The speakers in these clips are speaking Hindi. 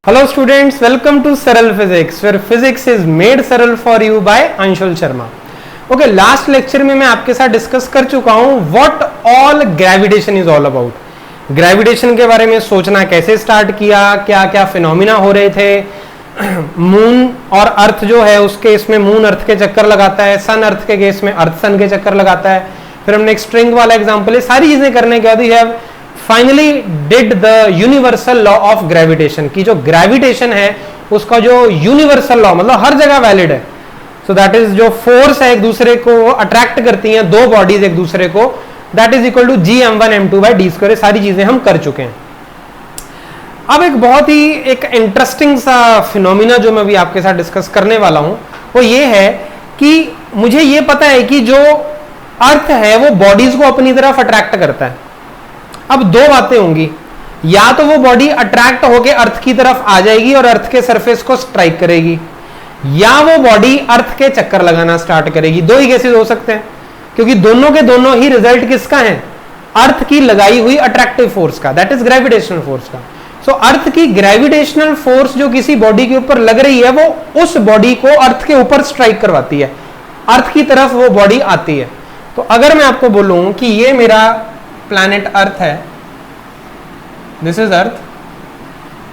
Hello students, welcome to Saral Physics, where physics is made सरल for you by Anshul Sharma. Okay, last lecture में मैं आपके साथ डिस्कस कर चुका हूं what all gravitation is all about. Gravitation के बारे में सोचना कैसे स्टार्ट किया, क्या क्या फिनोमिना हो रहे थे, मून और अर्थ जो है उसके इसमें मून अर्थ के चक्कर लगाता है, सन अर्थ के केस में अर्थ सन के चक्कर लगाता है। फिर हमने एक स्ट्रिंग वाला एग्जाम्पल, ये सारी चीजें करने के बाद we have finally did the universal law of gravitation की जो ग्रेविटेशन है उसका जो यूनिवर्सल लॉ मतलब हर जगह वैलिड है। सो दैट इज जो फोर्स है एक दूसरे को अट्रैक्ट करती हैं, दो बॉडीज एक दूसरे को, that is equal to Gm1m2 by d square. सारी चीजें हम कर चुके हैं। अब एक बहुत ही एक इंटरेस्टिंग सा फिनोमिना जो मैं अभी आपके साथ डिस्कस करने वाला हूं वो ये है कि मुझे ये पता है कि जो अर्थ है वो बॉडीज को अपनी तरफ अट्रैक्ट करता है। अब दो बातें होंगी, या तो वो बॉडी अट्रैक्ट होकर अर्थ की तरफ आ जाएगी और अर्थ के सरफेस को स्ट्राइक करेगी, या वो बॉडी अर्थ के चक्कर लगाना स्टार्ट करेगी। दो ही केसेस हो सकते हैं क्योंकि दोनों के दोनों ही रिजल्ट किसका है, अर्थ की लगाई हुई अट्रैक्टिव फोर्स का, दैट इज ग्रेविटेशनल फोर्स का। सो अर्थ की ग्रेविटेशनल फोर्स जो किसी बॉडी के ऊपर लग रही है वो उस बॉडी को अर्थ के ऊपर स्ट्राइक करवाती है, अर्थ की तरफ वो बॉडी आती है। तो अगर मैं आपको बोलूं कि ये मेरा प्लैनेट अर्थ है, दिस इज अर्थ,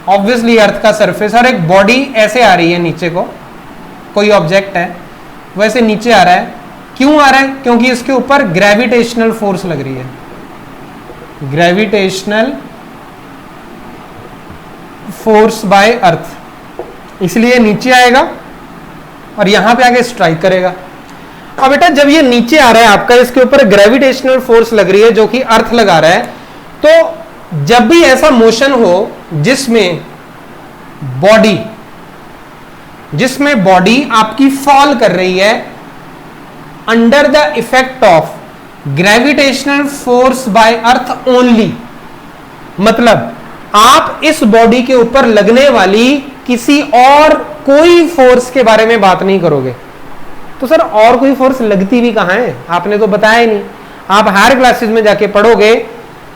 ऑब्वियसली अर्थ का सरफेस, और एक बॉडी ऐसे आ रही है नीचे को, कोई ऑब्जेक्ट है वैसे नीचे आ रहा है। क्यों आ रहा है? क्योंकि इसके ऊपर ग्रेविटेशनल फोर्स लग रही है, ग्रेविटेशनल फोर्स बाय अर्थ, इसलिए नीचे आएगा और यहां पे आके स्ट्राइक करेगा। अब बेटा जब ये नीचे आ रहा है आपका, इसके ऊपर ग्रेविटेशनल फोर्स लग रही है जो कि अर्थ लगा रहा है, तो जब भी ऐसा मोशन हो जिसमें बॉडी आपकी फॉल कर रही है under the effect of gravitational force by earth only, मतलब आप इस बॉडी के ऊपर लगने वाली किसी और कोई फोर्स के बारे में बात नहीं करोगे। तो सर और कोई फोर्स लगती भी कहां है, आपने तो बताया ही नहीं। आप हायर क्लासेस में जाके पढ़ोगे,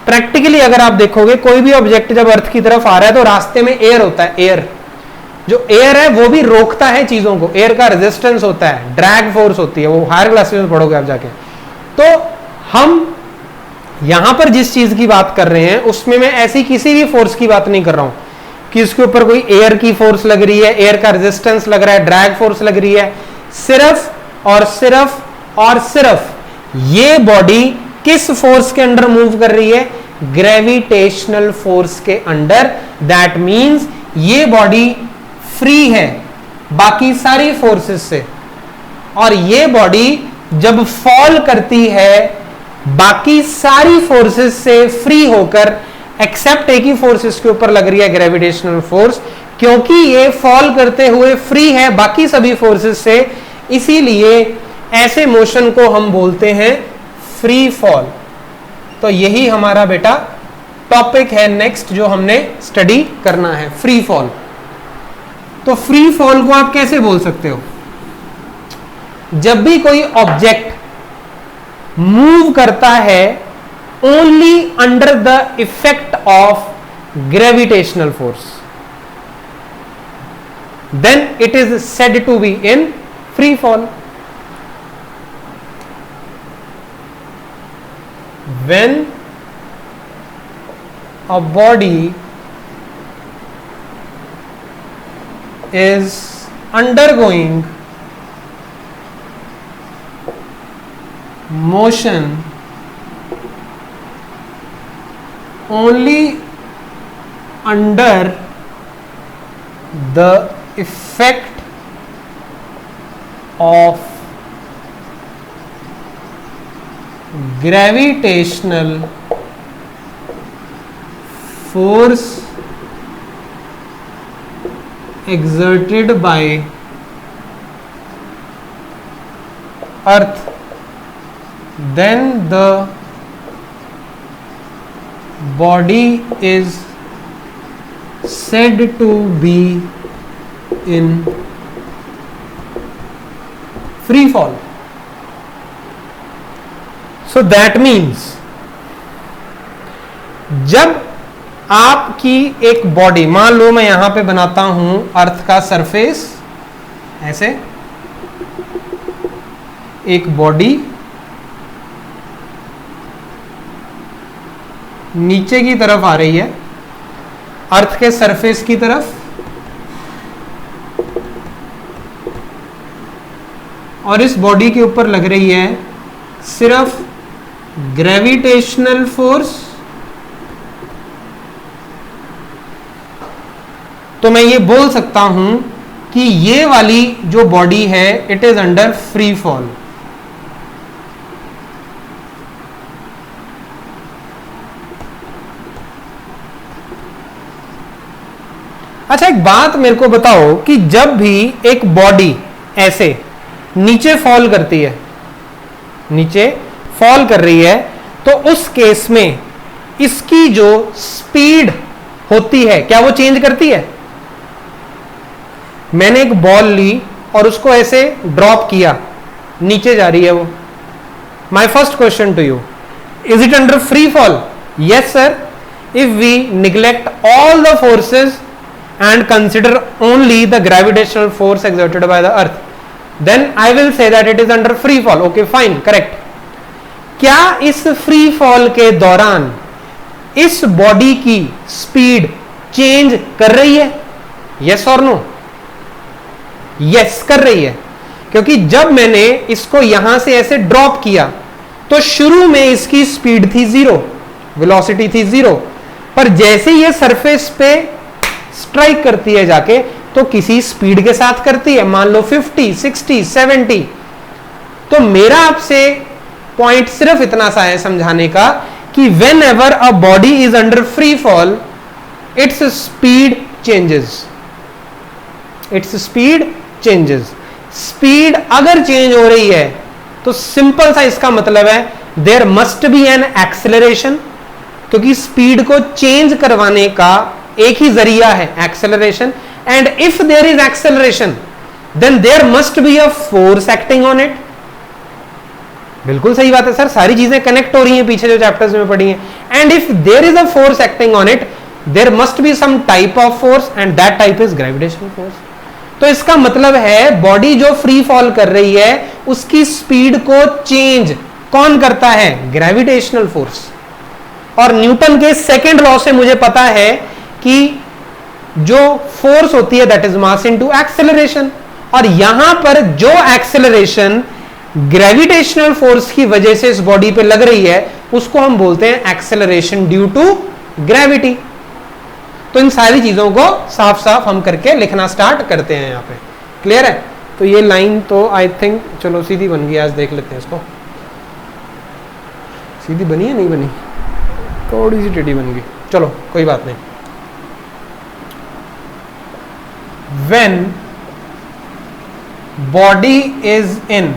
प्रैक्टिकली अगर आप देखोगे कोई भी ऑब्जेक्ट जब अर्थ की तरफ आ रहा है तो रास्ते में एयर होता है, एयर जो एयर है वो भी रोकता है चीजों को, एयर का रेजिस्टेंस होता है, ड्रैग फोर्स होती है, वो हायर क्लासेस में पढ़ोगे आप जाके। तो हम यहां पर जिस चीज की बात कर रहे हैं उसमें मैं ऐसी किसी भी फोर्स की बात नहीं कर रहा हूं कि इसके ऊपर कोई एयर की फोर्स लग रही है, एयर का रेजिस्टेंस लग रहा है, ड्रैग फोर्स लग रही है। सिर्फ और सिर्फ ये बॉडी किस फोर्स के अंडर मूव कर रही है, ग्रेविटेशनल फोर्स के अंडर। दैट मींस ये बॉडी फ्री है बाकी सारी फोर्सेस से, और ये बॉडी जब फॉल करती है बाकी सारी फोर्सेस से फ्री होकर, एक्सेप्ट एक ही फोर्स इसके ऊपर लग रही है, ग्रेविटेशनल फोर्स, क्योंकि ये फॉल करते हुए फ्री है बाकी सभी फोर्सेस से, इसीलिए ऐसे मोशन को हम बोलते हैं फ्री फॉल। तो यही हमारा बेटा टॉपिक है नेक्स्ट जो हमने स्टडी करना है, फ्री फॉल। तो फ्री फॉल को आप कैसे बोल सकते हो? जब भी कोई ऑब्जेक्ट मूव करता है only under the effect of gravitational force, then it is said to be in free fall. When a body is undergoing motion only under the effect of gravitational force exerted by earth, then the body is said to be in free fall. So that means जब आपकी एक बॉडी, मान लो मैं यहां पे बनाता हूं अर्थ का सरफेस, ऐसे एक बॉडी नीचे की तरफ आ रही है, अर्थ के सरफेस की तरफ, और इस बॉडी के ऊपर लग रही है सिर्फ ग्रेविटेशनल फोर्स, तो मैं ये बोल सकता हूं कि ये वाली जो बॉडी है it is under free fall. अच्छा, एक बात मेरे को बताओ कि जब भी एक बॉडी ऐसे नीचे फॉल करती है, नीचे फॉल कर रही है, तो उस केस में इसकी जो स्पीड होती है क्या वो चेंज करती है? मैंने एक बॉल ली और उसको ऐसे ड्रॉप किया, नीचे जा रही है वो। My first question to you, is it under free fall? Yes sir, if we neglect all the forces and consider only the gravitational force exerted by the earth, then I will say that it is under free fall. Okay, fine, correct. क्या इस फ्री फॉल के दौरान इस बॉडी की स्पीड चेंज कर रही है? यस और नो? यस कर रही है, क्योंकि जब मैंने इसको यहां से ऐसे ड्रॉप किया तो शुरू में इसकी स्पीड थी 0, वेलोसिटी थी 0, पर जैसे ये सरफेस पे स्ट्राइक करती है जाके तो किसी स्पीड के साथ करती है, मान लो 50, 60, 70। तो मेरा आपसे पॉइंट सिर्फ इतना सा है समझाने का कि whenever a body is under free fall, its speed changes, its speed changes. Speed अगर चेंज हो रही है तो सिंपल सा इसका मतलब है there must be an acceleration, क्योंकि स्पीड को चेंज करवाने का एक ही जरिया है acceleration, and if there is acceleration then there must be a force acting on it. बिल्कुल सही बात है सर, सारी चीजें कनेक्ट हो रही हैं पीछे जो चैप्टर्स में पढ़ी हैं। And if there is a force acting on it there must be some type of force, and that type is gravitational force. तो इसका मतलब है बॉडी जो फ्री फॉल कर रही है उसकी स्पीड को चेंज कौन करता है? Gravitational force. और न्यूटन के सेकेंड लॉ से मुझे पता है कि जो फोर्स होती है that is mass into acceleration, और यहां पर जो एक्सेलरेशन ग्रेविटेशनल फोर्स की वजह से इस बॉडी पे लग रही है उसको हम बोलते हैं एक्सेलरेशन ड्यू टू ग्रेविटी। तो इन सारी चीजों को साफ साफ हम करके लिखना स्टार्ट करते हैं यहाँ पे। क्लियर है? तो ये लाइन तो आई थिंक चलो सीधी बन गई, आज देख लेते हैं इसको। सीधी बनी है नहीं बनी? थोड़ी सी टेढ़ी बन गई, चलो कोई बात नहीं। When body is in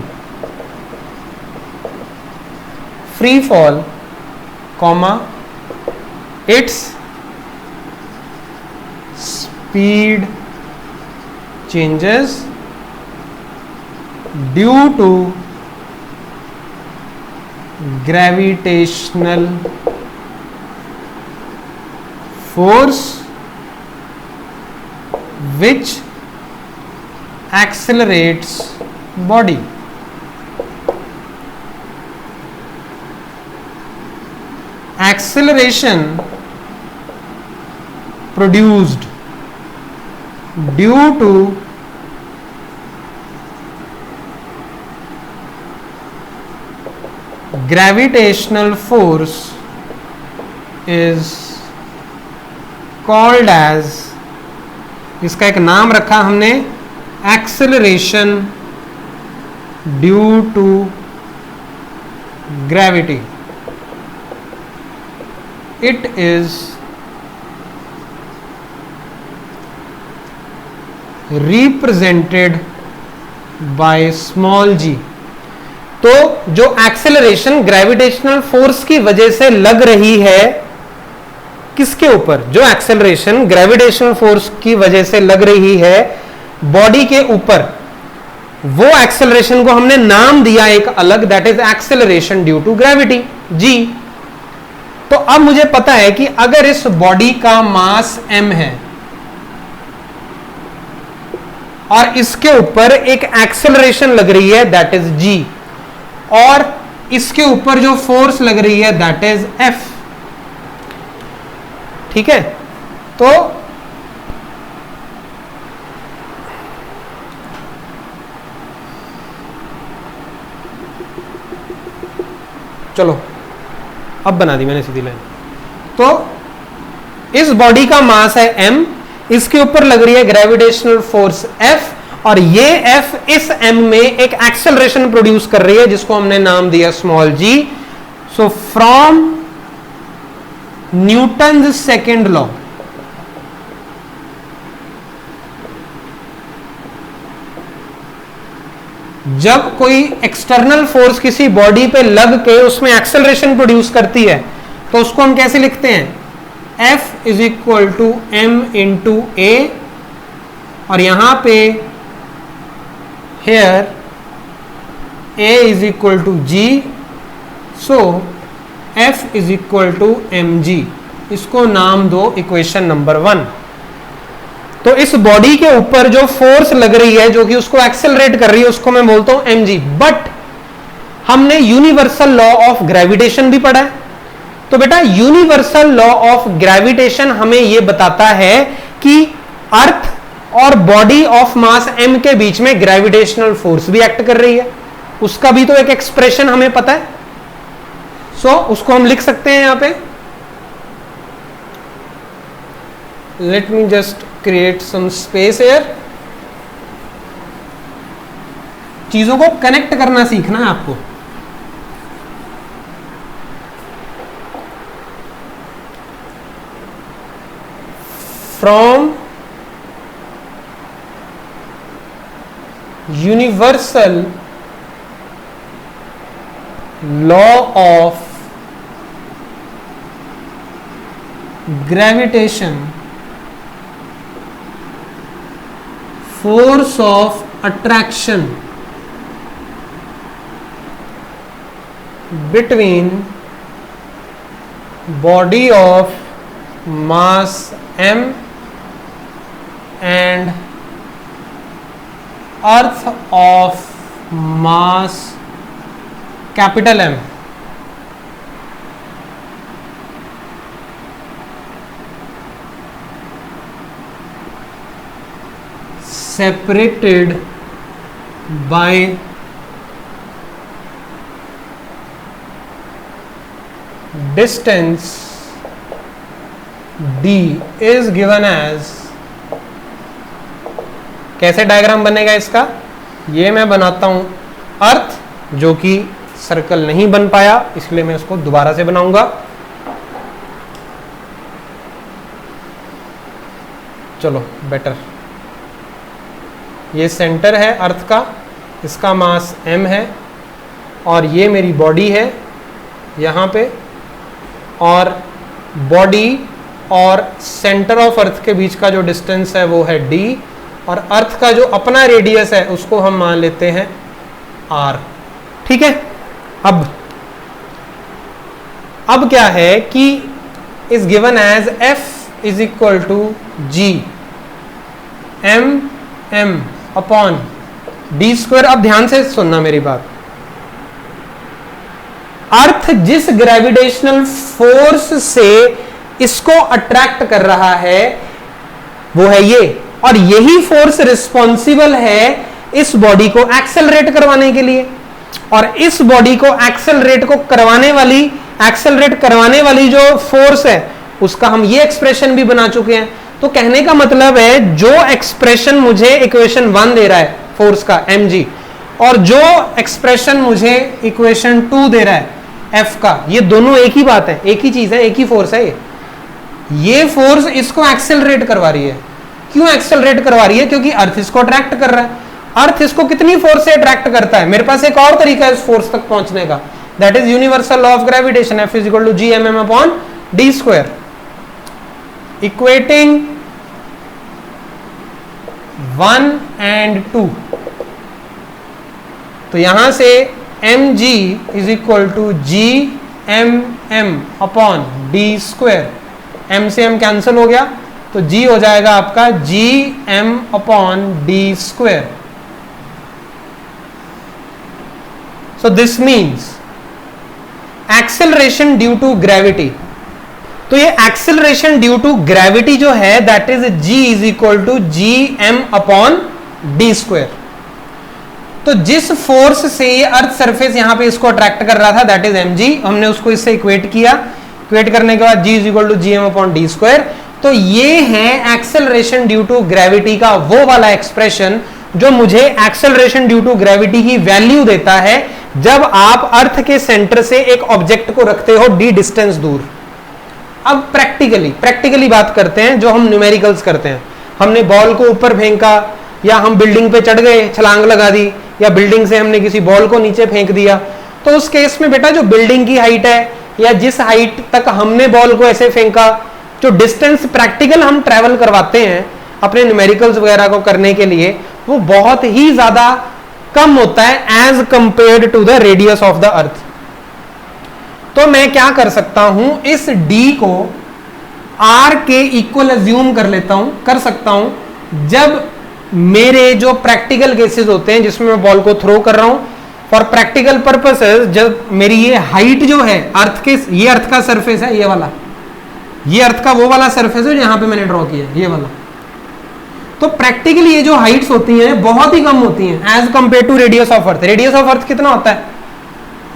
free fall, comma, its speed changes due to gravitational force which accelerates body. Acceleration produced due to gravitational force is called as, इसका एक नाम रखा हमने acceleration due to gravity. It is represented by small g. तो जो एक्सेलरेशन ग्रेविटेशनल फोर्स की वजह से लग रही है, किसके ऊपर? जो एक्सेलरेशन ग्रेविटेशनल फोर्स की वजह से लग रही है बॉडी के ऊपर, वो एक्सेलरेशन को हमने नाम दिया एक अलग, that is acceleration due to gravity, g. तो अब मुझे पता है कि अगर इस बॉडी का मास m है और इसके ऊपर एक एक्सेलरेशन लग रही है दैट इज g, और इसके ऊपर जो फोर्स लग रही है दैट इज F, ठीक है। तो चलो अब बना दी मैंने सीधी लाइन। तो इस बॉडी का मास है m, इसके ऊपर लग रही है ग्रेविटेशनल फोर्स F, और ये F इस m में एक एक्सेलरेशन प्रोड्यूस कर रही है जिसको हमने नाम दिया small g। So from Newton's second law, जब कोई एक्सटर्नल फोर्स किसी बॉडी पे लग के उसमें एक्सेलरेशन प्रोड्यूस करती है तो उसको हम कैसे लिखते हैं, F is equal to m into a, और यहां पे here a is equal to g, so F is equal to mg। इसको नाम दो इक्वेशन नंबर 1। तो इस बॉडी के ऊपर जो फोर्स लग रही है जो कि उसको एक्सेलरेट कर रही है उसको मैं बोलता हूं mg। बट हमने यूनिवर्सल लॉ ऑफ ग्रेविटेशन भी पढ़ा है, तो बेटा यूनिवर्सल लॉ ऑफ ग्रेविटेशन हमें यह बताता है कि अर्थ और बॉडी ऑफ मास m के बीच में ग्रेविटेशनल फोर्स भी एक्ट कर रही है, उसका भी तो एक एक्सप्रेशन हमें पता है। सो उसको हम लिख सकते हैं यहां पे, let me just create some space here. चीजों को कनेक्ट करना सीखना है आपको। From universal law of gravitation, force of attraction between body of mass m and earth of mass capital M, separated by distance d is given as, कैसे डायग्राम बनेगा इसका, ये मैं बनाता हूं अर्थ जो कि सर्कल नहीं बन पाया इसलिए मैं उसको दोबारा से बनाऊंगा। चलो बेटर, ये सेंटर है अर्थ का, इसका मास m है और ये मेरी बॉडी है यहाँ पे, और बॉडी और सेंटर ऑफ अर्थ के बीच का जो डिस्टेंस है वो है d, और अर्थ का जो अपना रेडियस है उसको हम मान लेते हैं r। ठीक है, अब क्या है कि is given as F is equal to G m upon d square. अब ध्यान से सुनना मेरी बात, अर्थ जिस ग्रेविटेशनल फोर्स से इसको अट्रैक्ट कर रहा है वो है ये, और यही फोर्स रिस्पॉन्सिबल है इस बॉडी को एक्सेलरेट करवाने के लिए, और इस बॉडी को एक्सेलरेट करवाने वाली जो फोर्स है उसका हम ये एक्सप्रेशन भी बना चुके हैं। तो कहने का मतलब है जो एक्सप्रेशन मुझे इक्वेशन 1 दे रहा है फोर्स का mg, और जो एक्सप्रेशन मुझे इक्वेशन 2 दे रहा है F का, ये दोनों एक ही बात है, एक ही चीज है, एक ही फोर्स है। ये फोर्स इसको एक्सेलरेट करवा रही है। क्यों एक्सेलरेट करवा रही है? क्योंकि अर्थ इसको अट्रैक्ट कर रहा है। अर्थ इसको कितनी फोर्स से अट्रैक्ट करता है? मेरे पास एक और तरीका है इस फोर्स तक पहुंचने का, that is universal law of gravitation, F is equal to G M M upon D square, equating 1 and 2। तो यहां से mg is equal to G M M upon D square, M से एम कैंसिल हो गया तो जी हो जाएगा आपका G M upon D square. So this means acceleration due to gravity, तो ये एक्सेलरेशन ड्यू टू ग्रेविटी जो है that is ji is equal to G M upon D square. तो जिस फोर्स से ये अर्थ सरफेस यहां पे इसको अट्रैक्ट कर रहा था दैट इज एम जी, हमने उसको इससे इक्वेट किया, इक्वेट करने के बाद g is equal to G M upon D square. तो ये है एक्सेलरेशन ड्यू टू ग्रेविटी का वो वाला एक्सप्रेशन जो मुझे एक्सेलरेशन ड्यू टू ग्रेविटी की वैल्यू देता है जब आप अर्थ के सेंटर से एक ऑब्जेक्ट को रखते हो डी डिस्टेंस दूर। अब प्रैक्टिकली बात करते हैं, जो हम न्यूमेरिकल्स करते हैं, हमने बॉल को ऊपर फेंका या हम बिल्डिंग पे चढ़ गए, छलांग लगा दी, या बिल्डिंग से हमने किसी बॉल को नीचे फेंक दिया, तो उस केस में बेटा जो बिल्डिंग की हाइट है या जिस हाइट तक हमने बॉल को ऐसे फेंका, जो डिस्टेंस प्रैक्टिकल हम ट्रेवल करवाते हैं अपने न्यूमेरिकल्स वगैरह को करने के लिए, वो बहुत ही ज्यादा कम होता है as compared to the radius of the earth. तो मैं क्या कर सकता हूं, इस d को r के इक्वल एज्यूम कर सकता हूं जब मेरे जो प्रैक्टिकल केसेस होते हैं जिसमें मैं बॉल को थ्रो कर रहा हूं फॉर प्रैक्टिकल पर्पसेस, जब मेरी ये हाइट जो है अर्थ के, ये अर्थ का सरफेस है, ये वाला, ये अर्थ का वो वाला सरफेस है जो यहां पे मैंने ड्रॉ किया है, ये वाला। तो प्रैक्टिकली ये जो हाइट्स होती हैं बहुत ही कम होती हैं as compare to radius of earth. Radius of earth कितना होता है?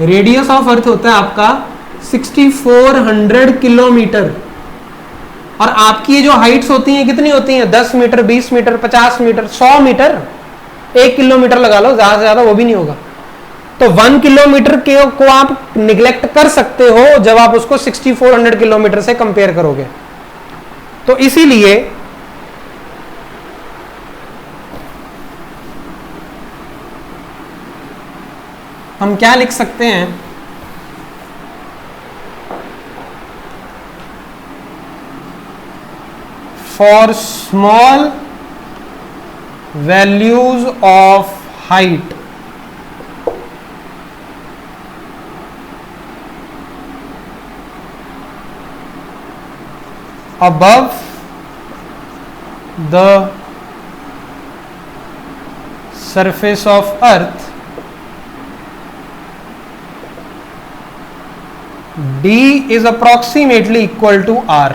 रेडियस ऑफ अर्थ होता है आपका 6400 किलोमीटर, और आपकी ये जो हाइट्स होती हैं कितनी होती हैं? 10 metre, 20 metre, 50 metre, 100 metre, 1 kilometre लगा लो, ज्यादा से ज्यादा वो भी नहीं होगा। तो 1 किलोमीटर के को आप निग्लेक्ट कर सकते हो जब आप उसको 6400 किलोमीटर से कंपेयर करोगे। तो इसीलिए हम क्या लिख सकते हैं, for small values of height above the surface of earth, d is approximately equal to r।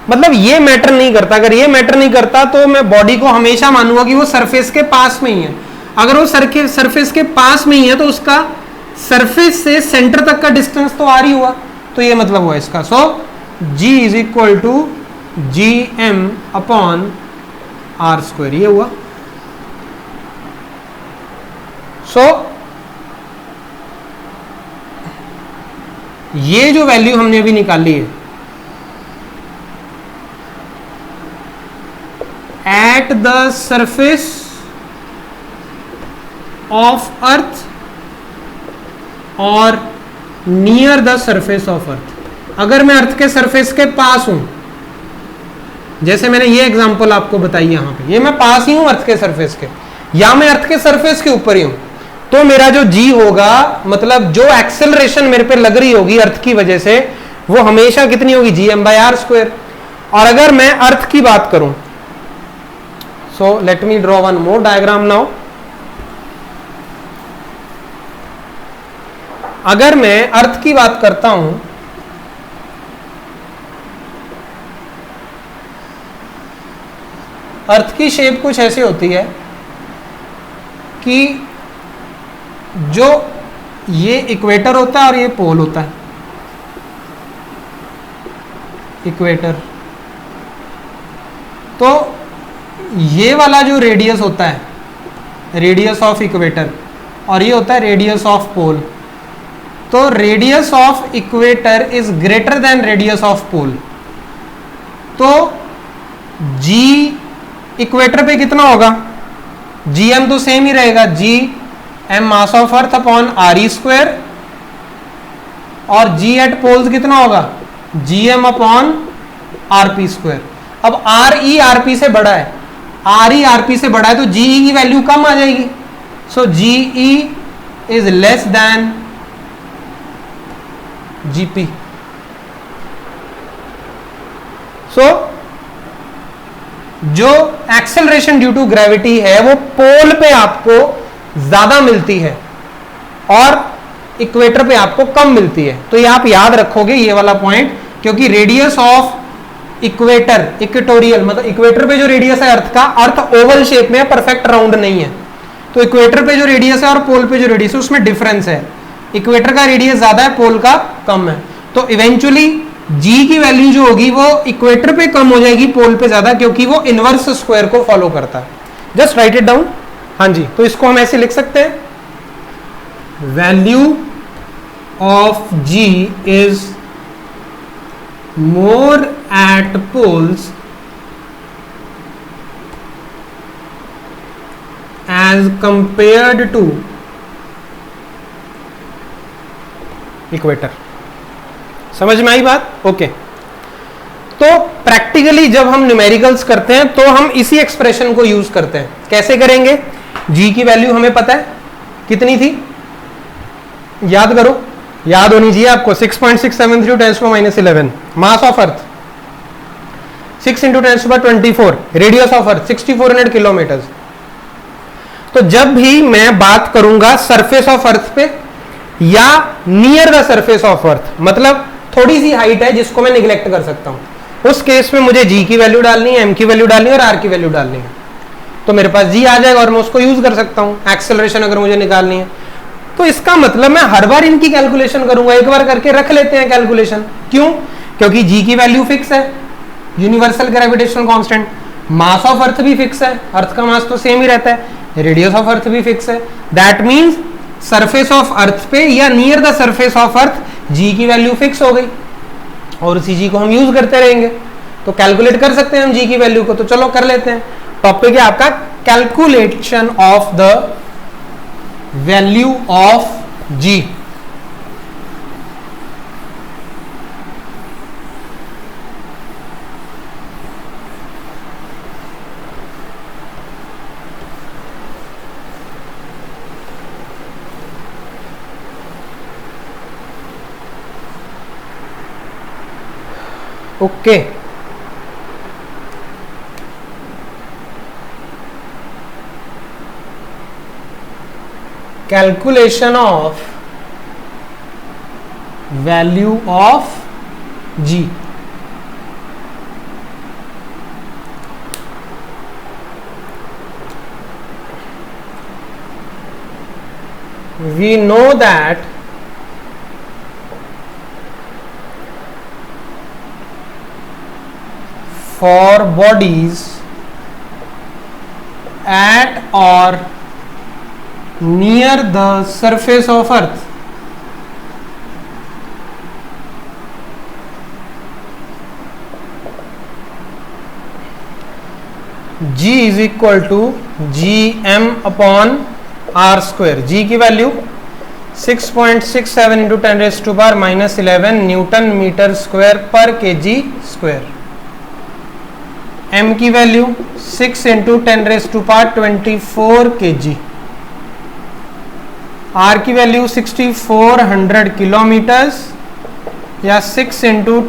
मतलब ये मैटर नहीं करता, अगर ये मैटर नहीं करता तो मैं बॉडी को हमेशा मानूंगा कि वो सरफेस के पास में ही है। अगर वो सरफेस के पास में ही है तो उसका सरफेस से सेंटर तक का डिस्टेंस तो r ही हुआ, तो ये मतलब हुआ इसका। So g is equal to G M upon R square, ये हुआ। सो ये जो वैल्यू हमने अभी निकाली है at the surface of earth और near the surface of earth, अगर मैं अर्थ के सरफेस के पास हूं, जैसे मैंने ये एग्जांपल आपको बताई यहां पे, ये मैं पास ही हूं अर्थ के सरफेस के, या मैं अर्थ के सरफेस के ऊपर ही हूं, तो मेरा जो जी होगा, मतलब जो एक्सेलरेशन मेरे पे लग रही होगी अर्थ की वजह से, वो हमेशा कितनी होगी? G M by R square. और अगर मैं अर्थ की बात करूं, so let me draw one more diagram now. अगर मैं अर्थ की बात करता हूं, अर्थ की शेप कुछ ऐसी होती है कि जो ये इक्वेटर होता है और ये पोल होता है, इक्वेटर। तो ये वाला जो रेडियस होता है, रेडियस ऑफ इक्वेटर, और ये होता है रेडियस ऑफ पोल। तो radius of equator is greater than radius of pole. तो जी इक्वेटर पे कितना होगा? जी एम तो सेम ही रहेगा, G M mass of earth upon R E square, और जी एट पोल्स कितना होगा? G M upon R P square. अब आर ई आर पी से बड़ा है, आर ई आर पी से बड़ा है, तो जी ई की वैल्यू कम आ जाएगी। So g e is less than g p. So जो एक्सेलरेशन ड्यू टू ग्रेविटी है वो पोल पे आपको ज्यादा मिलती है और इक्वेटर पे आपको कम मिलती है। तो ये आप याद रखोगे ये वाला पॉइंट, क्योंकि रेडियस ऑफ इक्वेटर, इक्वेटोरियल मतलब इक्वेटर पे जो रेडियस है अर्थ का, अर्थ ओवल शेप में है, परफेक्ट राउंड नहीं है। तो इक्वेटर पे जो रेडियस है और पोल पे जो रेडियस है उसमें डिफरेंस है। इक्वेटर का रेडियस ज्यादा है, पोल का कम है। तो इवेंचुअली जी की वैल्यू जो होगी वो इक्वेटर पे कम हो जाएगी, पोल पे ज्यादा, क्योंकि वो इनवर्स स्क्वायर को फॉलो करता है। Just write it down. हाँ जी, तो इसको हम ऐसे लिख सकते हैं, value of G is more at poles as compared to equator. समझ में आई बात? ओके। तो प्रैक्टिकली जब हम न्यूमेरिकल्स करते हैं तो हम इसी एक्सप्रेशन को यूज करते हैं। कैसे करेंगे? जी की वैल्यू हमें पता है कितनी थी, याद करो, याद होनी चाहिए आपको, 6.673 10 to -11। Mass of earth 6 × 10⁻²4, radius of earth 6400 kilometre. तो जब भी मैं बात करूंगा सरफेस ऑफ अर्थ पे या नियर द सरफेस ऑफ अर्थ, मतलब थोड़ी सी हाइट है जिसको मैं निगलेक्ट कर सकता हूं, उस केस में मुझे जी की वैल्यू डालनी है, एम की वैल्यू डालनी है और आर की वैल्यू डालनी है। तो मेरे पास जी आ जाएगा और मैं उसको यूज कर सकता हूं एक्सेलरेशन अगर मुझे निकालनी है। तो इसका मतलब मैं हर बार इनकी कैलकुलेशन करूंगा, एक बार करके रख लेते हैं कैलकुलेशन। क्यों? क्योंकि जी की वैल्यू फिक्स है, universal gravitational constant. Mass of अर्थ भी फिक्स है, अर्थ का मास तो सेम ही रहता है, रेडियस ऑफ अर्थ भी फिक्स है। That means surface of earth पे या near the surface of earth g की वैल्यू फिक्स हो गई और उसी जी को हम यूज करते रहेंगे। तो कैलकुलेट कर सकते हैं हम जी की वैल्यू को। तो चलो कर लेते हैं। टॉपिक है आपका calculation of the value of G. Okay, calculation of value of G. We know that for bodies at or near the surface of earth, G is equal to Gm upon R square। G की value 6.67 into 10⁻⁻11 newton metre square पर kg स्क्वायर। m की वैल्यू 6 into 10⁻24 kg। r की वैल्यू 6400 किलोमीटर्स या 6 into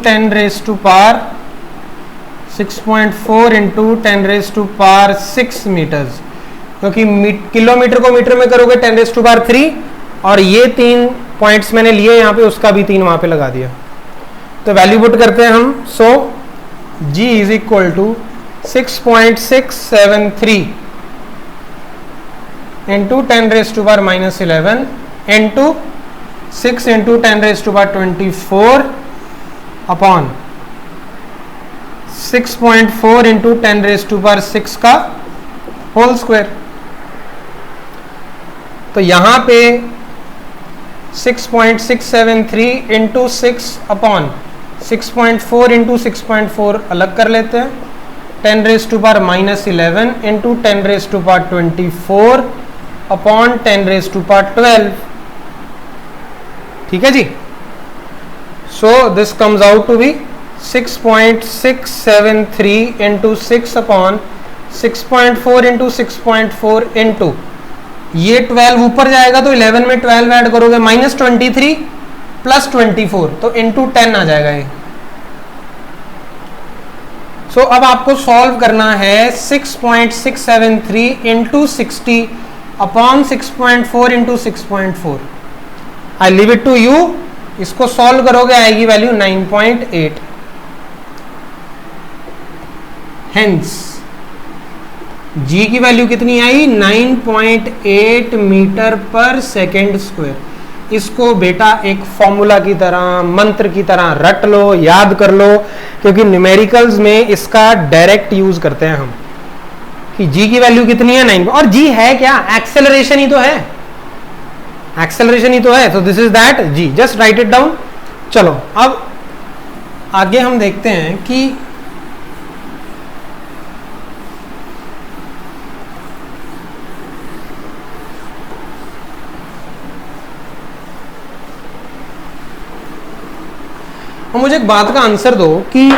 6.4 into 10⁻6 मीटर्स, क्योंकि किलोमीटर को मीटर में करोगे 10⁻3 और ये 3 पॉइंट्स मैंने लिए यहाँ पे, उसका भी 3 वहां पे लगा दिया। तो वैल्यू पुट करते हैं हम। So G is equal to 6.673 into 10⁻11 into 6 into 10⁻24 upon 6.4 into 10⁻6 का होल स्क्वायर। तो यहां पे 6.673 इंटू 6 अपॉन 6.4 इंटू 6.4 अलग कर लेते हैं, 10⁻11 इंटू 10⁻24 अपॉन 10⁻12। ठीक है जी। So this comes out to be 6.673 into 6 upon 6.4 into 6.4 into ये 12 ऊपर जाएगा तो 11 में 12 ऐड करोगे -23 प्लस 24, तो इंटू 10 आ जाएगा ये। सो अब आपको सॉल्व करना है 6.673 into 60 upon 6.4 into 6.4। I leave it to you, इसको सॉल्व करोगे आएगी वैल्यू 9.8। हेंस जी की वैल्यू कितनी आई? 9.8 मीटर पर सेकेंड स्क्वायर। इसको बेटा एक फॉर्मूला की तरह, मंत्र की तरह रट लो, याद कर लो, क्योंकि न्यूमेरिकल्स में इसका डायरेक्ट यूज करते हैं हम कि जी की वैल्यू कितनी है 9। और जी है क्या? एक्सेलरेशन ही तो है, एक्सेलरेशन ही तो है। तो this is that G, just write it down. चलो अब आगे हम देखते हैं कि मुझे एक बात का आंसर दो कि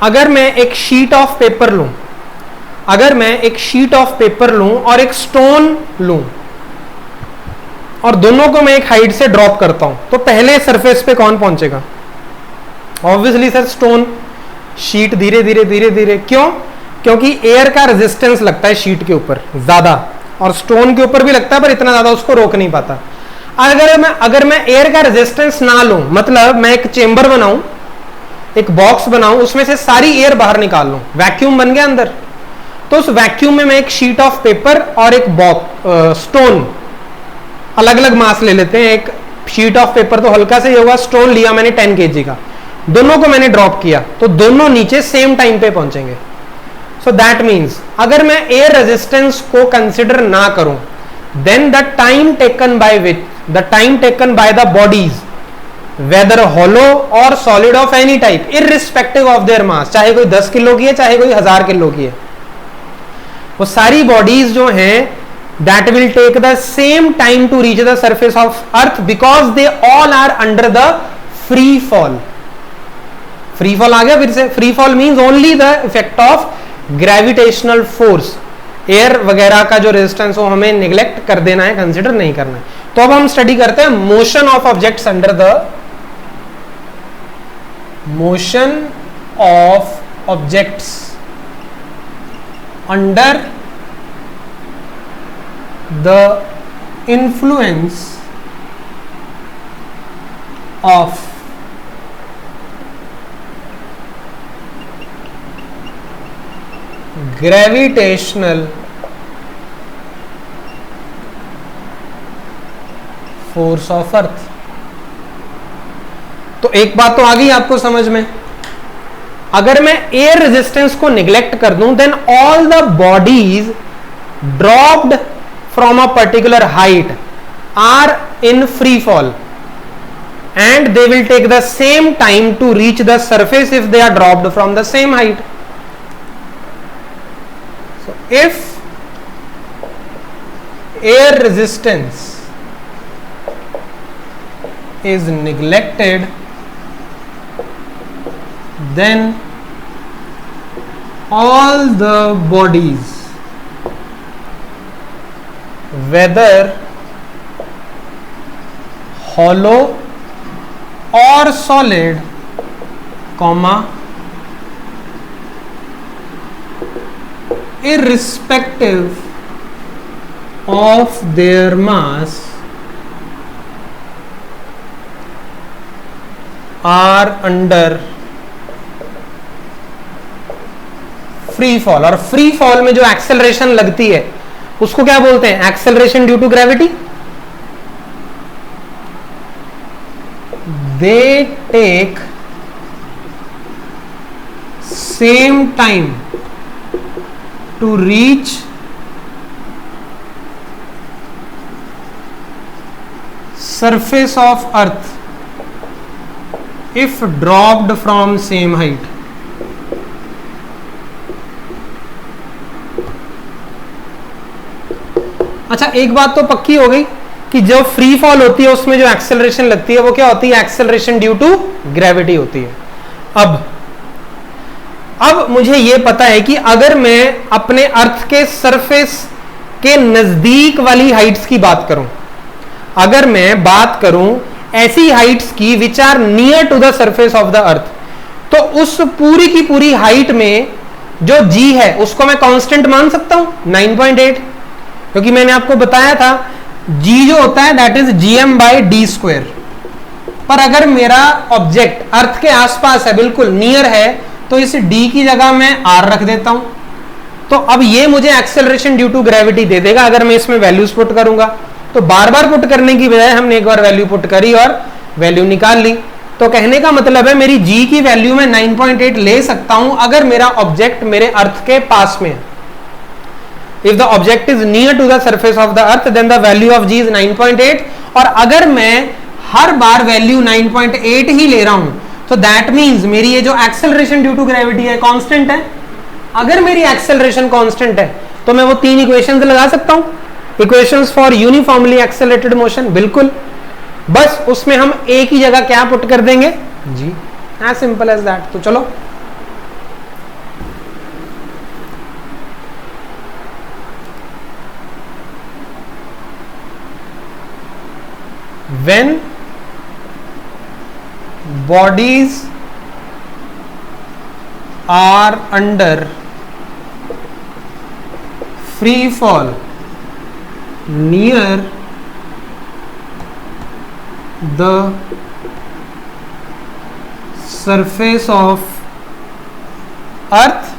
अगर मैं एक शीट ऑफ पेपर लूं, अगर मैं एक शीट ऑफ पेपर लूं और एक स्टोन लूं और दोनों को मैं एक हाइट से ड्रॉप करता हूं, तो पहले सरफेस पे कौन पहुंचेगा? Obviously sir stone. शीट धीरे धीरे धीरे धीरे, क्यों? क्योंकि एयर का रेजिस्टेंस लगता है शीट के ऊपर ज्यादा, और स्टोन के ऊपर भी लगता है पर इतना ज्यादा उसको रोक नहीं पाता। अगर मैं एयर का रेजिस्टेंस ना लूं, मतलब मैं एक चेंबर बनाऊं, एक बॉक्स बनाऊं, उसमें से सारी एयर बाहर निकाल लूं, वैक्यूम बन गया अंदर, तो उस वैक्यूम में मैं एक शीट ऑफ पेपर और एक स्टोन, अलग अलग मास ले लेते हैं। एक शीट ऑफ पेपर तो हल्का से ही होगा, स्टोन लिया मैंने 10 kg का, दोनों को मैंने ड्रॉप किया, तो दोनों नीचे सेम टाइम पे पहुंचेंगे। सो दैट मीन्स अगर मैं एयर रेजिस्टेंस को कंसिडर ना करूं, then the time taken by the bodies, whether hollow or solid of any type, irrespective of their mass, चाहे कोई 10 किलो की है चाहे कोई 1000 किलो की है, वो सारी बॉडीज जो हैं that will take the same time to reach the surface of earth because they all are under the free fall. free fall आ गया फिर से? free fall means only the effect of gravitational force. Air वगैरह का जो रेजिस्टेंस हो हमें निगलेक्ट कर देना है, कंसिडर नहीं करना है। तो अब हम स्टडी करते हैं motion of objects under the motion of objects under the influence of gravitational force of earth. तो एक बात तो आ गई आपको समझ में, अगर मैं एयर रेजिस्टेंस को निगलेक्ट कर दूं, then all the bodies dropped from a particular height are in free fall and they will take the same time to reach the surface if they are dropped from the same height. If air resistance is neglected, then all the bodies, whether hollow or solid, irrespective of their mass, are under free fall. और फ्री फॉल में जो एक्सेलरेशन लगती है उसको क्या बोलते हैं? Acceleration due to gravity. They take same time to reach surface of earth if dropped from same height. अच्छा, एक बात तो पक्की हो गई कि जो फ्री फॉल होती है उसमें जो एक्सेलरेशन लगती है वो क्या होती है? एक्सेलरेशन ड्यू टू ग्रेविटी होती है. अब मुझे यह पता है कि अगर मैं अपने अर्थ के सरफेस के नजदीक वाली हाइट्स की बात करूं, अगर मैं बात करूं ऐसी हाइट्स की which are near to the surface of the earth, तो उस पूरी की पूरी हाइट में जो g है उसको मैं कांस्टेंट मान सकता हूं 9.8, क्योंकि मैंने आपको बताया था g जो होता है दैट इज gm/d²। पर अगर मेरा ऑब्जेक्ट अर्थ के आसपास है, बिल्कुल नियर है, तो इस d की जगह मैं r रख देता हूं। तो अब ये मुझे एक्सेलरेशन ड्यू टू ग्रेविटी दे देगा अगर मैं इसमें वैल्यूज पुट करूंगा। तो बार बार पुट करने की बजाय हमने एक बार वैल्यू पुट करी और वैल्यू निकाल ली। तो कहने का मतलब है मेरी g की वैल्यू में 9.8 ले सकता हूं अगर मेरा ऑब्जेक्ट मेरे अर्थ के पास में है। If the object is near to the surface of the earth then the value of g is 9.8। और अगर मैं हर बार वैल्यू 9.8 ही ले रहा हूं तो दैट मींस मेरी ये जो एक्सेलरेशन ड्यू टू ग्रेविटी है कांस्टेंट है। अगर मेरी एक्सेलरेशन कांस्टेंट है तो मैं वो तीन इक्वेशंस लगा सकता हूं, equations for uniformly accelerated motion, बिल्कुल। बस उसमें हम एक ही जगह क्या पुट कर देंगे जी, एज सिंपल एज दैट। तो चलो when bodies are under free fall near the surface of earth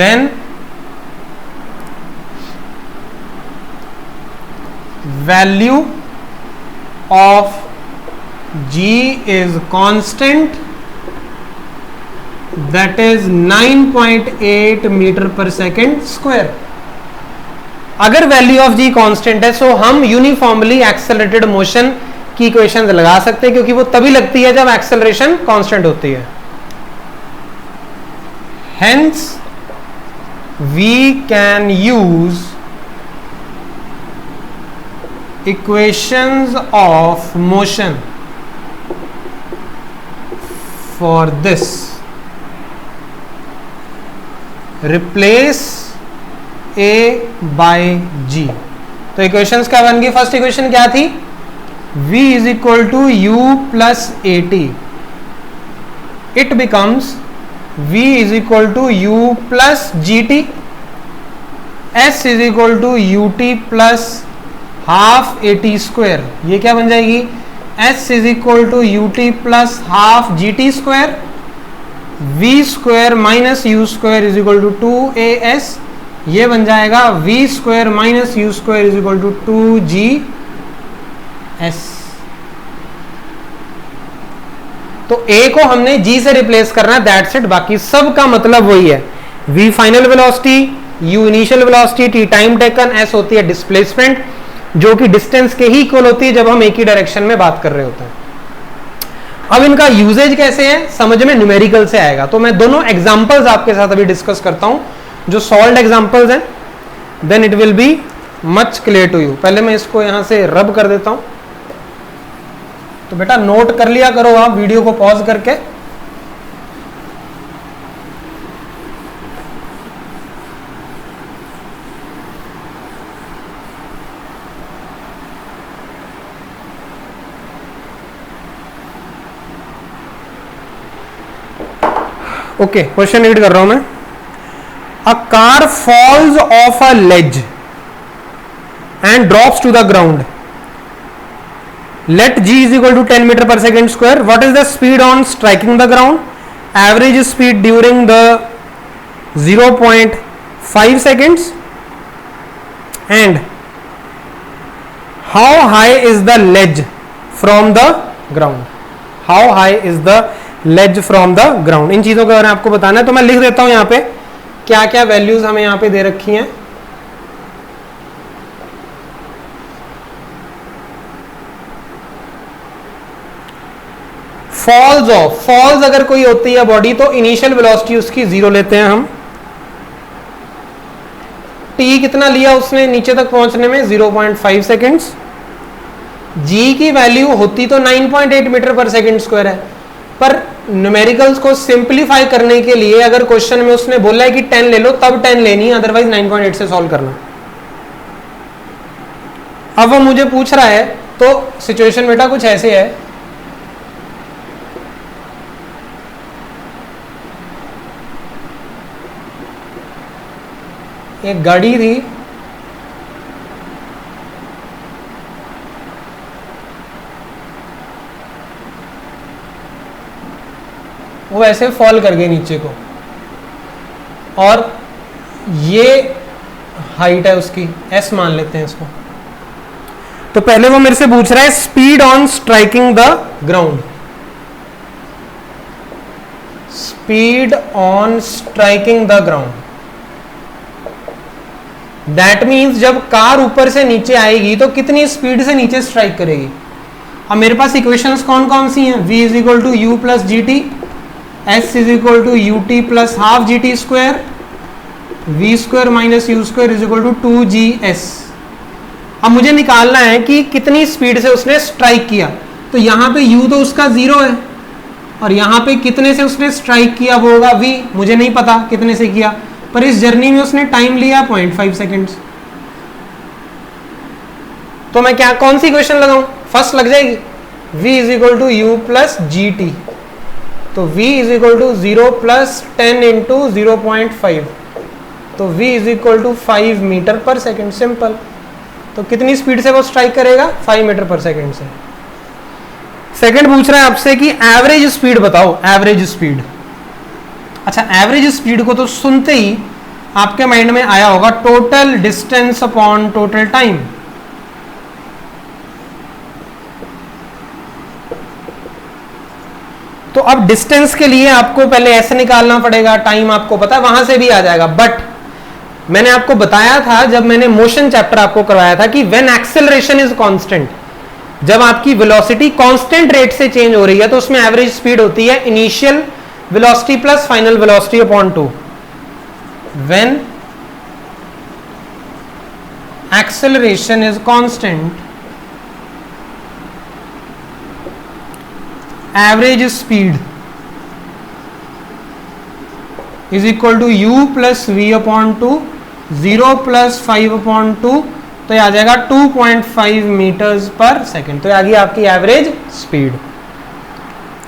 then value of g is constant, that is 9.8 metre पर सेकेंड स्क्वायर। अगर वैल्यू ऑफ g कांस्टेंट है सो हम यूनिफॉर्मली एक्सेलरेटेड मोशन की इक्वेशंस लगा सकते हैं, क्योंकि वो तभी लगती है जब एक्सेलरेशन कांस्टेंट होती है। Hence we can use equations of motion for this, replace a by g। तो इक्वेशंस क्या बन गई? फर्स्ट इक्वेशन क्या थी? v is equal to u plus at, it becomes v is equal to u plus gt, s is equal to ut plus half at²। ये क्या बन जाएगी? s is equal to ut plus half gt², v² minus u² is equal to 2as। ये बन जाएगा v² minus u² is equal to 2gs। तो a को हमने g से रिप्लेस करना है, दैट्स इट। बाकी सब का मतलब वही है। v final velocity, u initial velocity, t time taken, s होती है डिस्प्लेसमेंट जो कि डिस्टेंस के ही इक्वल होती है जब हम एक ही डायरेक्शन में बात कर रहे होते हैं। अब इनका यूजेज कैसे है समझ में न्यूमेरिकल से आएगा। तो मैं दोनों एग्जांपल्स आपके साथ अभी डिस्कस करता हूं जो सॉल्व्ड एग्जांपल्स हैं, then it will be much clear to you. पहले मैं इसको यहां से रब कर देता हूं। तो बेटा नोट कर लिया करो आप वीडियो को पॉज करके। ओके, क्वेश्चन रीड कर रहा हूं मैं। A car falls off a ledge and drops to the ground. Let g is equal to 10 metre पर second square. What is the speed on striking the ground? Average speed during the 0.5 seconds and how high is the ledge from the ground? How high is the ledge from the ground? इन चीजों के बारे में आपको बताना है। तो मैं लिख देता हूं यहां पे क्या क्या वैल्यूज हमें यहां पे दे रखी हैं। फॉल्स अगर कोई होती है बॉडी तो इनिशियल वेलोसिटी उसकी 0 लेते हैं हम। टी कितना लिया उसने नीचे तक पहुंचने में? 0.5 सेकेंड्स। जी की वैल्यू होती तो 9.8 मीटर पर सेकेंड स्क्वायर है, पर न्यूमेरिकल्स को सिंपलीफाई करने के लिए अगर क्वेश्चन में उसने बोला है कि 10 ले लो तब 10 लेनी है, अदरवाइज 9.8 से सॉल्व करना। अब वो मुझे पूछ रहा है तो सिचुएशन बेटा कुछ ऐसे है, एक गाड़ी थी, वो ऐसे फॉल कर गई नीचे को, और ये हाइट है उसकी, एस मान लेते हैं इसको। तो पहले वो मेरे से पूछ रहा है speed on striking the ground, speed on striking the ground. That means जब कार ऊपर से नीचे आएगी तो कितनी स्पीड से नीचे स्ट्राइक करेगी। अब मेरे पास इक्वेशंस कौन कौन सी हैं, v is equal to U plus G T, S is equal to U T plus half G T square, V square minus U square is equal to 2gS। अब मुझे निकालना है कि कितनी स्पीड से उसने स्ट्राइक किया। तो यहाँ पे u तो उसका 0 है, और यहाँ पे कितने से उसने स्ट्राइक किया वो होगा v, मुझे नहीं पता कितने से किया, पर इस जर्नी में उसने टाइम लिया 0.5 सेकेंड्स। तो मैं क्या कौन सी इक्वेशन लगाऊं, फर्स्ट लग जाएगी v is equal to U plus G T. तो v is equal to 0 plus 10 into 0.5, तो v is equal to 5 metre पर सेकेंड, सिंपल। तो कितनी स्पीड से वो स्ट्राइक करेगा, 5 मीटर पर सेकेंड से। सेकेंड पूछ रहा है आपसे कि एवरेज स्पीड बताओ, एवरेज स्पीड। अच्छा, एवरेज स्पीड को तो सुनते ही आपके माइंड में आया होगा total distance upon total time. तो अब डिस्टेंस के लिए आपको पहले ऐसे निकालना पड़ेगा, टाइम आपको पता है वहां से भी आ जाएगा, बट मैंने आपको बताया था जब मैंने मोशन चैप्टर आपको करवाया था कि व्हेन एक्सेलरेशन इज कांस्टेंट, जब आपकी वेलोसिटी कांस्टेंट रेट से चेंज हो रही है तो उसमें एवरेज स्पीड होती है initial velocity plus final velocity upon 2। When acceleration is constant, average speed is equal to u plus V upon 2, 0 plus 5 upon 2, तो ये आ जाएगा 2.5 मीटर्स पर सेकेंड। तो ये आ गई आपकी एवरेज स्पीड।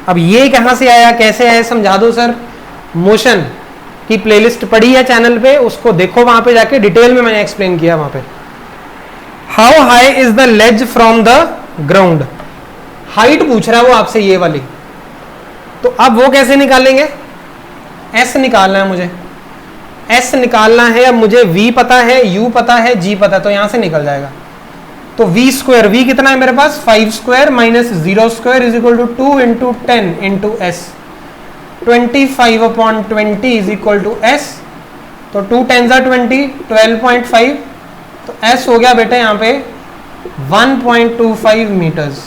अब ये कहां से आया, कैसे आया, समझा दो सर। मोशन की प्लेलिस्ट पड़ी है चैनल पे, उसको देखो, वहां पे जाके डिटेल में मैंने एक्सप्लेन किया वहां पे। How high is the ledge from the ground, height पूछ रहा है वो आपसे ये वाली। तो अब वो कैसे निकालेंगे, एस निकालना है मुझे, एस निकालना है। अब मुझे v पता है, u पता है, g पता है, तो यहां से निकल जाएगा। तो v स्क्वायर, v कितना है मेरे पास 5 square minus 0 square is equal to 2 into 10 into S, 25 upon 20 is equal to S. तो 2 10 20, 12.5, तो एस हो गया बेटा यहाँ पे 1.25 मीटर्स।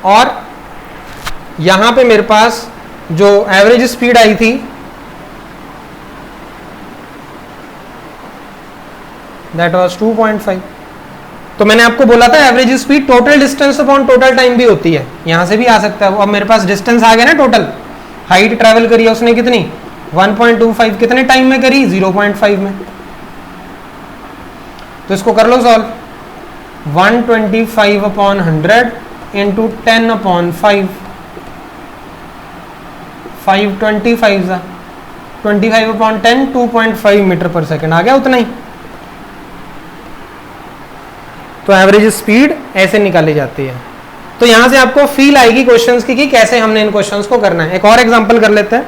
और यहां पे मेरे पास जो एवरेज स्पीड आई थी दैट वाज 2.5। तो मैंने आपको बोला था average speed total distance upon total time भी होती है, यहां से भी आ सकता है। अब मेरे पास डिस्टेंस आ गया ना, टोटल हाइट ट्रेवल करी है उसने कितनी 1.25, कितने टाइम में करी 0.5 में। तो इसको कर लो सॉल्व, 125 अपॉन 100 इंटू 10 अपॉन 5, 525 सा 25 अपॉन 10, 2.5 मीटर पर सेकेंड आ गया, उतना ही। तो एवरेज स्पीड ऐसे निकाली जाती है। तो यहां से आपको फील आएगी क्वेश्चंस की कि कैसे हमने इन क्वेश्चंस को करना है। एक और एग्जांपल कर लेते हैं।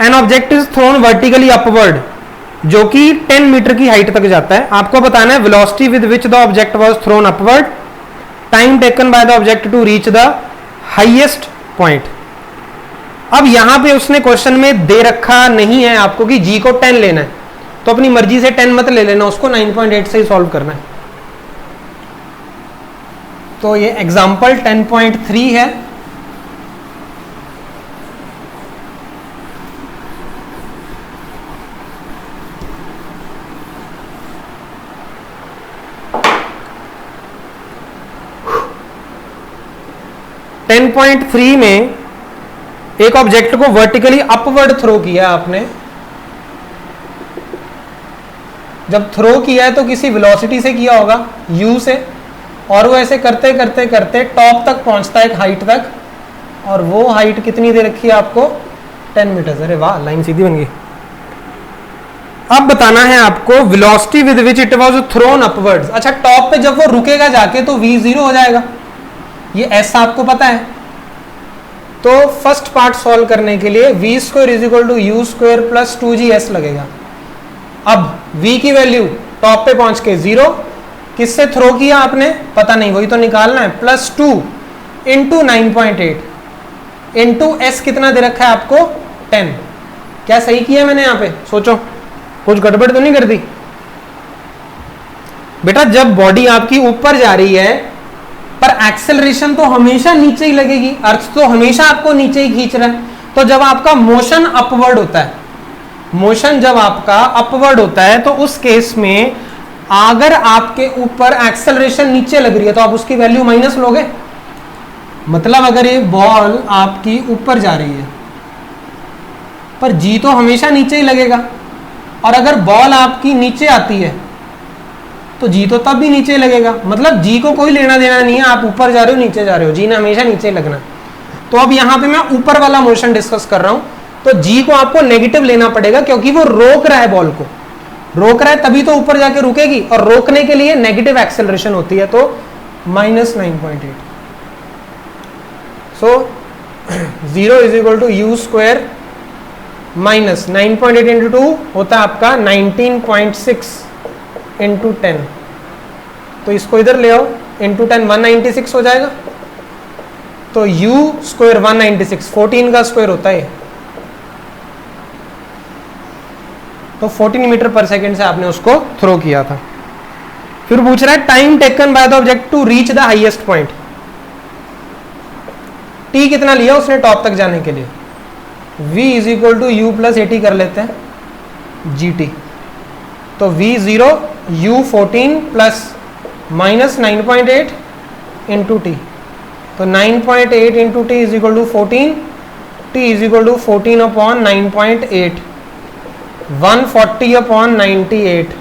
An object is thrown vertically upward, जो कि 10 मीटर की हाइट तक जाता है। आपको बताना है velocity with which the object was thrown upward, time taken by the object to reach the highest point. अब यहां पे उसने क्वेश्चन में दे रखा नहीं है आपको कि g को 10 लेना है, तो अपनी मर्जी से 10 मत ले लेना, उसको 9.8 से ही सॉल्व करना है। तो ये एग्जाम्पल 10.3 है। .3 में एक ऑब्जेक्ट को वर्टिकली अपवर्ड थ्रो किया आपने, जब थ्रो किया है तो किसी वेलोसिटी से किया होगा, u से, और वो ऐसे करते करते करते टॉप तक पहुंचता है एक हाइट तक, और वो हाइट कितनी दे रखी है आपको 10 मीटर। अरे वाह, लाइन सीधी बन गई। अब बताना है आपको velocity with which it was thrown upwards. अच्छा, टॉप पे जब वो रुकेगा जाके तो v 0 हो जाएगा, ये s आपको पता है। तो फर्स्ट पार्ट सॉल्व करने के लिए v square is equal to U square plus 2gs लगेगा। अब v की वैल्यू टॉप पे पहुंच के 0, किससे थ्रो किया आपने पता नहीं, वही तो निकालना है, प्लस 2 इंटू 9.8 इंटू s कितना दे रखा है आपको 10। क्या सही किया मैंने यहाँ पे, सोचो कुछ गड़बड़ तो नहीं कर दी बेटा। जब बॉडी आपकी ऊपर जा रही है पर एक्सेलरेशन तो हमेशा नीचे ही लगेगी, अर्थ तो हमेशा आपको नीचे ही खींच रहा है। तो जब आपका मोशन अपवर्ड होता है, मोशन जब आपका अपवर्ड होता है तो उस केस में अगर आपके ऊपर एक्सेलरेशन नीचे लग रही है तो आप उसकी वैल्यू माइनस लोगे। मतलब अगर ये बॉल आपकी ऊपर जा रही है पर जी तो हमेशा नीचे ही लगेगा, और अगर बॉल आपकी नीचे आती है तो जी तो तब भी नीचे लगेगा। मतलब जी को कोई लेना देना नहीं है, आप ऊपर जा रहे हो नीचे जा रहे हो, जी ने हमेशा नीचे लगना। तो अब यहाँ पे मैं ऊपर वाला मोशन डिस्कस कर रहा हूं, तो जी को आपको नेगेटिव लेना पड़ेगा क्योंकि वो रोक रहा है, बॉल को रोक रहा है, तभी तो ऊपर जाके रुकेगी, और रोकने के लिए नेगेटिव एक्सेलरेशन होती है, तो minus 9.8। So 0 is equal to U square minus 9.8 into 2 होता है आपका 19.6 इंटू 10। तो इसको इधर ले आओ, इंटू 10 196 हो जाएगा। तो u स्क्वायर 196 14 का स्क्वायर होता है, तो 14 मीटर पर सेकेंड से आपने उसको थ्रो किया था। फिर पूछ रहा है time taken by the object to reach the highest point. t कितना लिया उसने टॉप तक जाने के लिए, v is equal to U plus 80 कर लेते हैं gt। तो v 0 u 14 plus minus 9.8 into T, तो 9.8 into T is equal to 14, t is equal to 14 upon 9.8, 140 upon 98।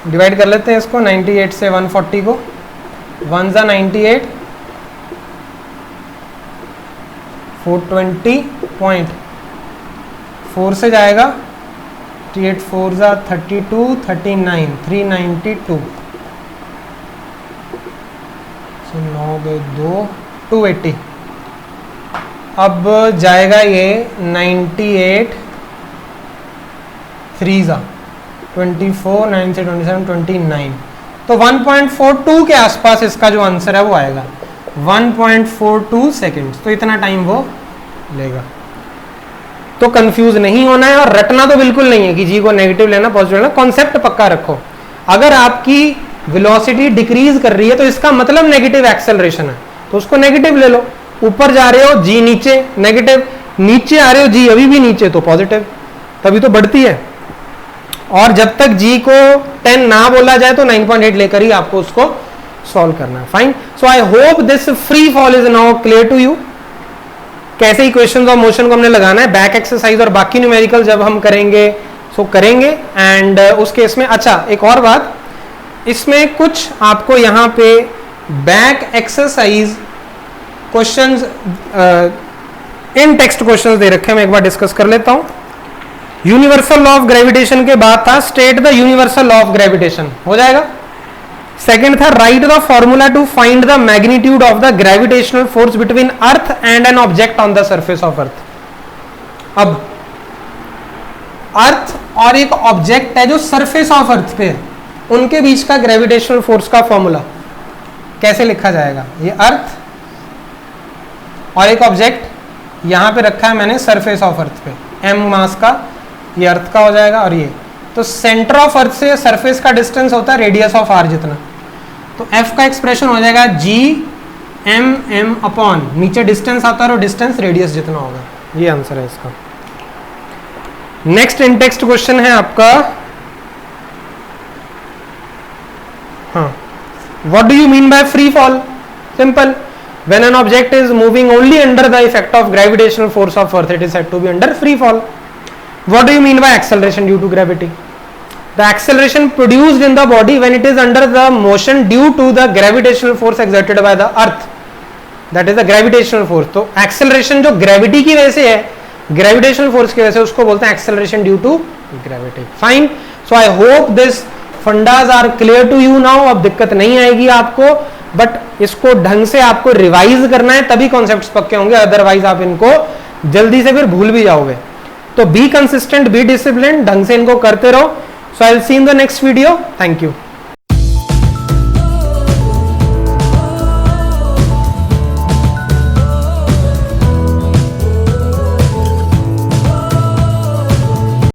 Divide कर लेते हैं इसको 98 से 140 को, 1 जा 98, 420.4 से जाएगा 8 4 जा 32, 39, 392, 9 2 280। अब जाएगा ये 98 3 जा 24, 9 से 27, 29। तो 1.42 के आसपास इसका जो आंसर है वो आएगा, 1.42 सेकेंड्स। तो इतना टाइम वो लेगा। तो कंफ्यूज नहीं होना है, और रटना तो बिल्कुल नहीं है कि जी को नेगेटिव लेना पॉजिटिव लेना, कॉन्सेप्ट पक्का रखो। अगर आपकी वेलोसिटी डिक्रीज कर रही है तो इसका मतलब नेगेटिव एक्सेलरेशन है, तो उसको नेगेटिव ले लो। ऊपर जा रहे हो जी नीचे, नेगेटिव, नीचे आ रहे हो जी अभी भी नीचे, तो पॉजिटिव, तभी तो बढ़ती है। और जब तक जी को 10 ना बोला जाए तो 9.8 लेकर ही आपको उसको सॉल्व करना है। Fine, so I hope this free fall is now clear to you. कैसे इक्वेशंस ऑफ मोशन को हमने लगाना है, बैक एक्सरसाइज और बाकी न्यूमेरिकल जब हम करेंगे सो करेंगे। एंड उस केस में अच्छा एक और बात, इसमें कुछ आपको यहाँ पे back exercise questions in text questions दे रखे हैं, मैं एक बार डिस्कस कर लेता हूँ। यूनिवर्सल लॉ ऑफ ग्रेविटेशन के बाद था state the universal law of gravitation, हो जाएगा। सेकंड था write the formula to find the magnitude of the gravitational force between earth and an object on the surface of earth. अब अर्थ और एक ऑब्जेक्ट है जो सरफेस ऑफ अर्थ पे है, उनके बीच का ग्रेविटेशनल फोर्स का फॉर्मूला कैसे लिखा जाएगा। ये अर्थ और एक ऑब्जेक्ट यहां पे रखा है मैंने सरफेस ऑफ अर्थ पे, m मास का, ये अर्थ का हो जाएगा। और ये तो सेंटर ऑफ अर्थ से सरफेस का डिस्टेंस होता है रेडियस ऑफ r जितना, तो f का एक्सप्रेशन हो जाएगा g m अपॉन नीचे डिस्टेंस आता है और डिस्टेंस रेडियस जितना होगा, ये आंसर है इसका। नेक्स्ट इन टेक्स्ट क्वेश्चन है आपका, हाँ, what do you mean by free fall. Simple, when an object is moving only under the effect of gravitational force of earth, it is said to be under free fall. What do you mean by acceleration due to gravity? The acceleration produced in the body when it is under the motion due to the gravitational force exerted by the earth, that is the gravitational force. तो acceleration जो gravity की वजह से है, gravitational force की वजह से, उसको बोलते हैं acceleration due to gravity. Fine. So I hope this fundas are clear to you now. अब दिक्कत नहीं आएगी आपको, बट इसको ढंग से आपको रिवाइज करना है, तभी कॉन्सेप्ट्स पक्के होंगे, अदरवाइज आप इनको जल्दी से फिर भूल भी जाओगे. तो बी कंसिस्टेंट, बी डिसिप्लिन, ढंग से इनको करते रहो. So I'll see you in the next video. Thank you.